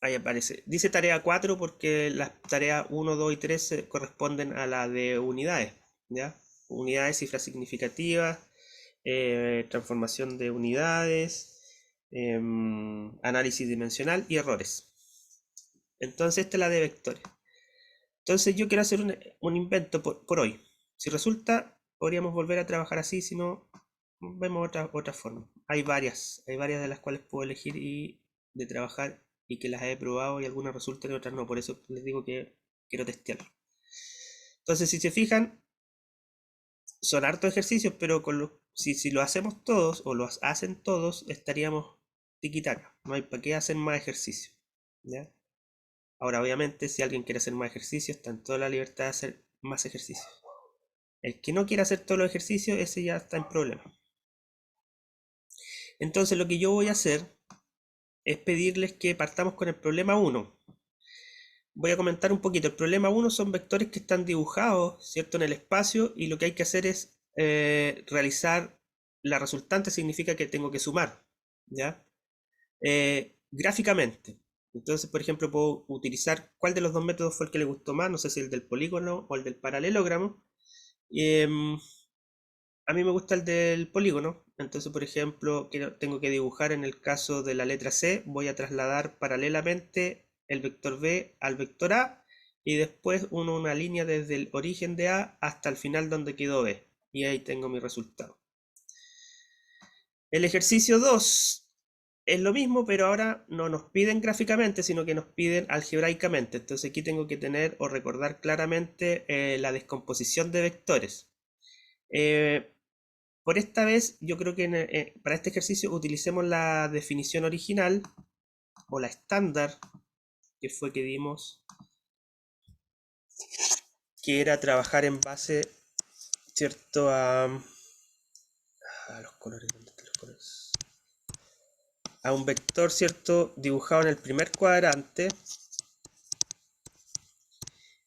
Ahí aparece. Dice tarea 4 porque las tareas 1, 2 y 3 corresponden a la de unidades. ¿Ya? unidades, cifras significativas, transformación de unidades, análisis dimensional y errores. Entonces esta es la de vectores. Entonces yo quiero hacer un invento por hoy. Si resulta, podríamos volver a trabajar así, si no, vemos otra forma. Hay varias de las cuales puedo elegir y de trabajar y que las he probado y algunas resultan y otras no. Por eso les digo que quiero testearlo. Entonces, si se fijan, son hartos ejercicios, pero si lo hacemos todos o los hacen todos, estaríamos tiquitaca. No hay para qué hacer más ejercicio. ¿Ya? Ahora, obviamente, si alguien quiere hacer más ejercicio, está en toda la libertad de hacer más ejercicios. El que no quiera hacer todos los ejercicios, ese ya está en problema. Entonces, lo que yo voy a hacer es pedirles que partamos con el problema 1. Voy a comentar un poquito. El problema 1 son vectores que están dibujados, ¿cierto?, en el espacio, y lo que hay que hacer es realizar la resultante, significa que tengo que sumar, ¿ya? Gráficamente. Entonces, por ejemplo, puedo utilizar cuál de los dos métodos fue el que le gustó más, no sé si el del polígono o el del paralelogramo. A mí me gusta el del polígono, entonces, por ejemplo, tengo que dibujar en el caso de la letra C, voy a trasladar paralelamente el vector B al vector A y después una línea desde el origen de A hasta el final donde quedó B, y ahí tengo mi resultado. El ejercicio 2 es lo mismo, pero ahora no nos piden gráficamente, sino que nos piden algebraicamente. Entonces aquí tengo que tener o recordar claramente la descomposición de vectores. Por esta vez, yo creo que para este ejercicio utilicemos la definición original o la estándar, que fue que dimos, que era trabajar en base, ¿cierto?, a los colores, ¿dónde están los colores? A un vector, ¿cierto?, dibujado en el primer cuadrante,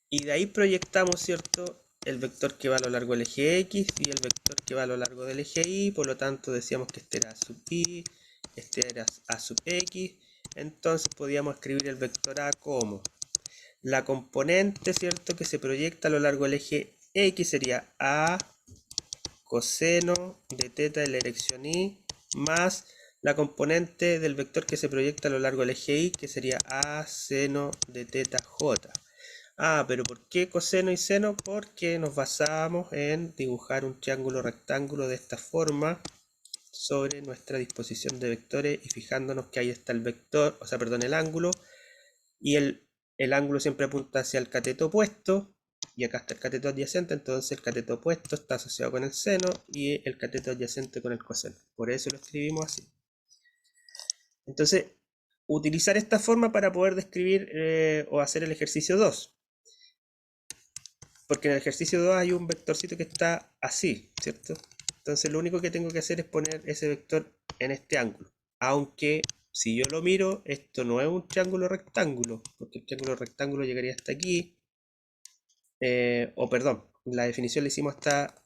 y de ahí proyectamos, ¿cierto?, el vector que va a lo largo del eje X y el vector que va a lo largo del eje Y. Por lo tanto, decíamos que este era A sub Y, este era A sub X. Entonces podíamos escribir el vector A como la componente, ¿cierto?, que se proyecta a lo largo del eje X sería A coseno de teta de la dirección Y, más la componente del vector que se proyecta a lo largo del eje Y, que sería A seno de teta J. Pero ¿por qué coseno y seno? Porque nos basábamos en dibujar un triángulo rectángulo de esta forma sobre nuestra disposición de vectores y fijándonos que ahí está el vector, o sea, perdón, el ángulo, y el ángulo siempre apunta hacia el cateto opuesto, y acá está el cateto adyacente, entonces el cateto opuesto está asociado con el seno y el cateto adyacente con el coseno. Por eso lo escribimos así. Entonces, utilizar esta forma para poder describir o hacer el ejercicio 2. Porque en el ejercicio 2 hay un vectorcito que está así, ¿cierto? Entonces lo único que tengo que hacer es poner ese vector en este ángulo. Aunque si yo lo miro, esto no es un triángulo rectángulo, porque el triángulo rectángulo llegaría hasta aquí. Perdón, la definición le hicimos hasta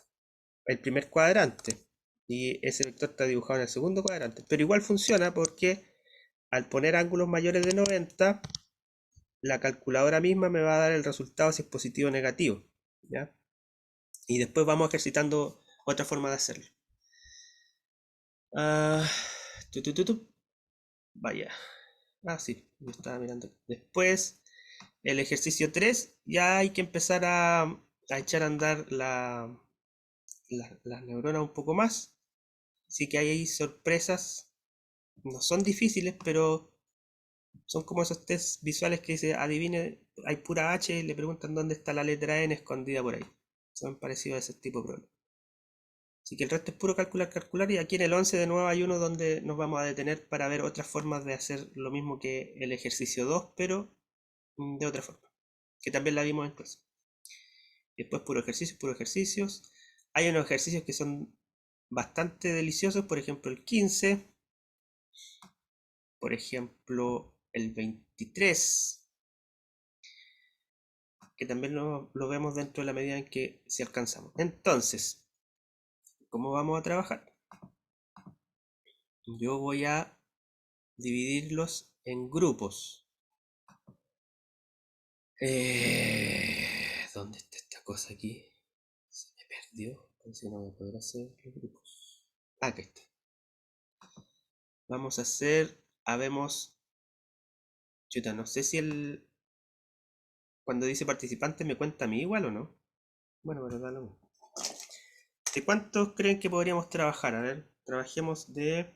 el primer cuadrante. Y ese vector está dibujado en el segundo cuadrante. Pero igual funciona porque al poner ángulos mayores de 90, la calculadora misma me va a dar el resultado si es positivo o negativo, ¿ya? Y después vamos ejercitando otra forma de hacerlo. Vaya. Sí, yo estaba mirando. Después, el ejercicio 3, ya hay que empezar a echar a andar las neuronas un poco más. Así que hay sorpresas. No son difíciles, pero son como esos test visuales que dice, adivine, hay pura H y le preguntan dónde está la letra N escondida por ahí. Son parecidos a ese tipo de problemas. Así que el resto es puro calcular, y aquí en el 11 de nuevo hay uno donde nos vamos a detener para ver otras formas de hacer lo mismo que el ejercicio 2, pero de otra forma, que también la vimos en clase. Después puro ejercicios. Hay unos ejercicios que son bastante deliciosos, por ejemplo el 15, por ejemplo el 23, que también lo vemos dentro de la medida en que si alcanzamos. Entonces, ¿cómo vamos a trabajar? Yo voy a dividirlos en grupos. ¿Dónde está esta cosa aquí? Se me perdió. Entonces no voy a poder hacer los grupos. Ah, que está. Vamos a hacer, habemos, chuta, no sé si cuando dice participante me cuenta a mí igual o no. Bueno, pero da lo mismo. ¿De cuántos creen que podríamos trabajar? A ver, trabajemos de,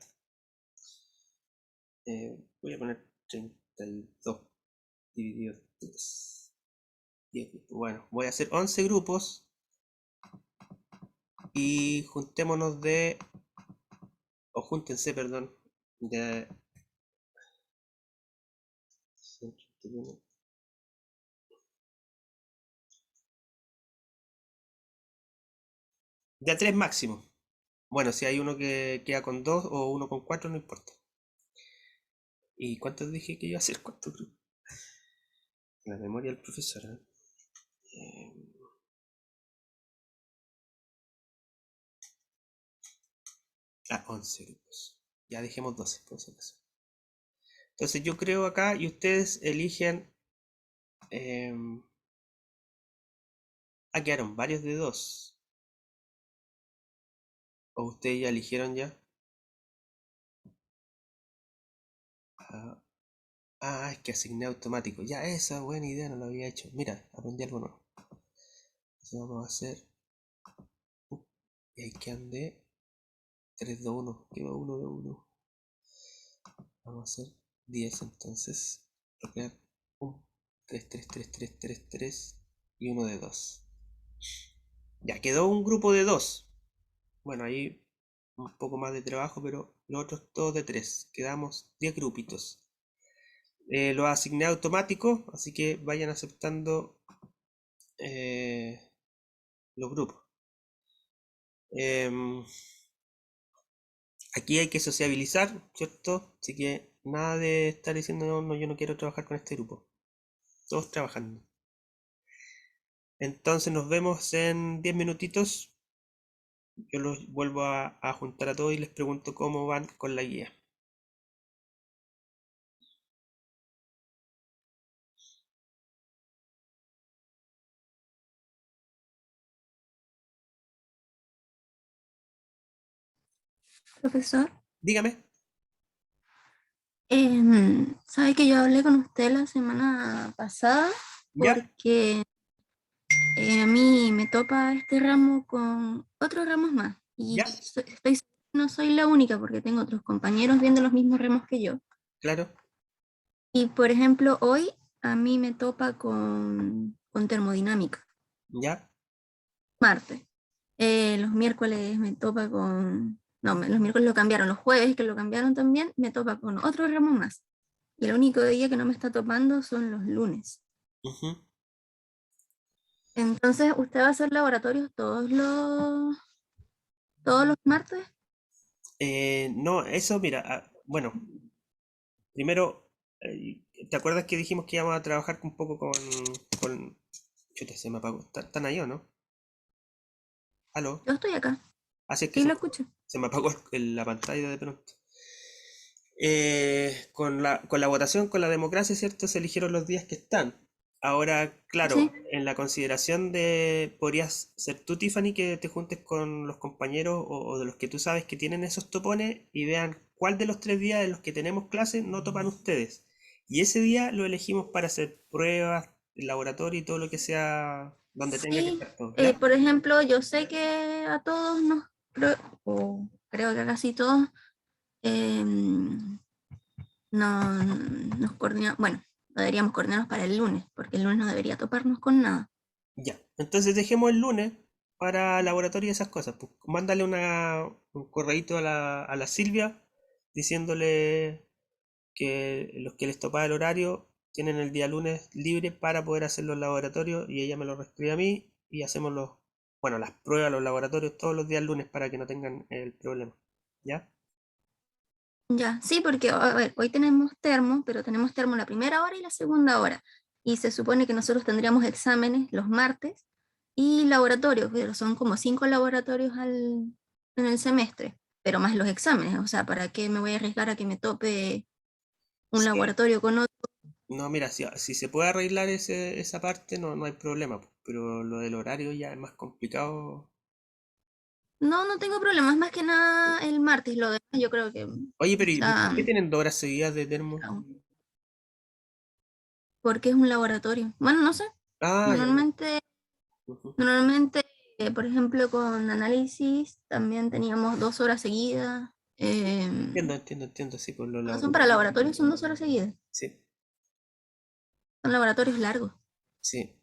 voy a poner 32 dividido 3. 10 grupos. Bueno, voy a hacer 11 grupos y juntémonos o júntense, perdón, de a 3 máximo. Bueno, si hay uno que queda con 2 o uno con 4, no importa. ¿Y cuántos dije que iba a hacer? ¿Cuántos grupos? La memoria del profesor. Eh, 11 grupos. Ya dejemos 12, por si acaso. Entonces yo creo acá y ustedes eligen. Quedaron varios de 2. ¿O ustedes ya eligieron ya? Es que asigné automático. Ya, esa buena idea no lo había hecho. Mira, aprendí algo nuevo. Entonces vamos a hacer. Y ahí quedan de 3, 2, 1. Quedó 1 de 1. Vamos a hacer 10 entonces. Recrear 1, 3, 3, 3, 3, 3, 3 y 1 de 2. Ya quedó un grupo de 2. Bueno, ahí un poco más de trabajo, pero los otros todos de 3. Quedamos 10 grupitos. Lo asigné automático, así que vayan aceptando los grupos. Aquí hay que sociabilizar, ¿cierto? Así que nada de estar diciendo no, no, yo no quiero trabajar con este grupo. Todos trabajando. Entonces nos vemos en 10 minutitos. Yo los vuelvo a juntar a todos y les pregunto cómo van con la guía. Profesor, Dígame. sabe que yo hablé con usted la semana pasada ¿Ya? porque a mí me topa este ramo con otros ramos más y ¿Ya? no soy la única porque tengo otros compañeros viendo los mismos ramos que yo. Claro. Y por ejemplo, hoy a mí me topa con termodinámica, ¿Ya? martes. Los miércoles me topa con... No, los miércoles lo cambiaron, los jueves que lo cambiaron también, me topa con otro ramo más. Y el único día que no me está topando son los lunes. Ujú. Entonces, ¿usted va a hacer laboratorios todos los martes? No, eso, mira, bueno, primero, ¿te acuerdas que dijimos que íbamos a trabajar un poco con... Chuta, se me apagó. ¿Están ahí o no? ¿Aló? Yo estoy acá, Así es que sí lo escucho. se me apagó la pantalla de pronto. Con la votación, con la democracia, ¿cierto? Se eligieron los días que están. Ahora, claro, Sí, en la consideración podrías ser tú, Tiffany, que te juntes con los compañeros o de los que tú sabes que tienen esos topones y vean cuál de los 3 días en los que tenemos clases no topan ustedes. Y ese día lo elegimos para hacer pruebas, el laboratorio y todo lo que sea donde tenga que sí. estar todo, ¿ya? Por ejemplo, yo sé que a todos o creo que a casi todos, em, nos coordinamos, bueno, deberíamos coordinarnos para el lunes, porque el lunes no debería toparnos con nada. Ya. Entonces dejemos el lunes para laboratorio y esas cosas. Pues mándale un correíto a la Silvia diciéndole que los que les topa el horario tienen el día lunes libre para poder hacer los laboratorios y ella me lo reescribe a mí y hacemos bueno, las pruebas, los laboratorios todos los días lunes para que no tengan el problema. ¿Ya? Ya, sí, porque a ver, hoy tenemos termo, pero tenemos termo la primera hora y la segunda hora. Y se supone que nosotros tendríamos exámenes los martes y laboratorios, pero son como 5 laboratorios en el semestre, pero más los exámenes. O sea, ¿para qué me voy a arriesgar a que me tope un Sí. laboratorio con otro? No, mira, si se puede arreglar esa parte, no hay problema, pues, pero lo del horario ya es más complicado. No, no tengo problemas, más que nada el martes, lo demás yo creo que Oye, pero ¿y está, por qué tienen 2 horas seguidas de termo? porque es un laboratorio. Bueno, no sé, Ah, ya. normalmente, Ujú. normalmente, por ejemplo, con análisis también teníamos 2 horas seguidas. Entiendo, sí, por los Cuando son para laboratorios. laboratorios son 2 horas seguidas, Sí, son laboratorios largos. sí.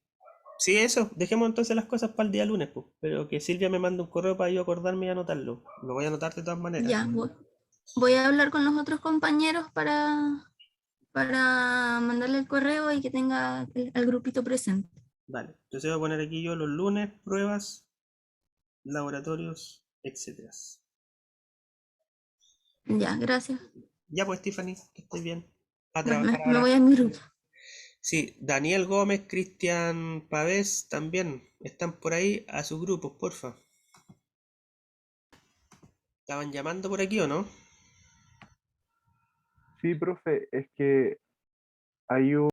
Sí, eso, dejemos entonces las cosas para el día lunes, pues. Pero que Silvia me mande un correo para yo acordarme y anotarlo. Lo voy a anotar de todas maneras. Ya, voy a hablar con los otros compañeros para mandarle el correo y que tenga al grupito presente. Vale, entonces voy a poner aquí yo los lunes, pruebas, laboratorios, etcétera. Ya, gracias. Ya pues, Tiffany, que estés bien. A Bueno, trabajar me ahora. voy a mi grupo. Sí, Daniel Gómez, Cristian Pavés también están por ahí a sus grupos, porfa. ¿Estaban llamando por aquí o no? Sí, profe, es que hay un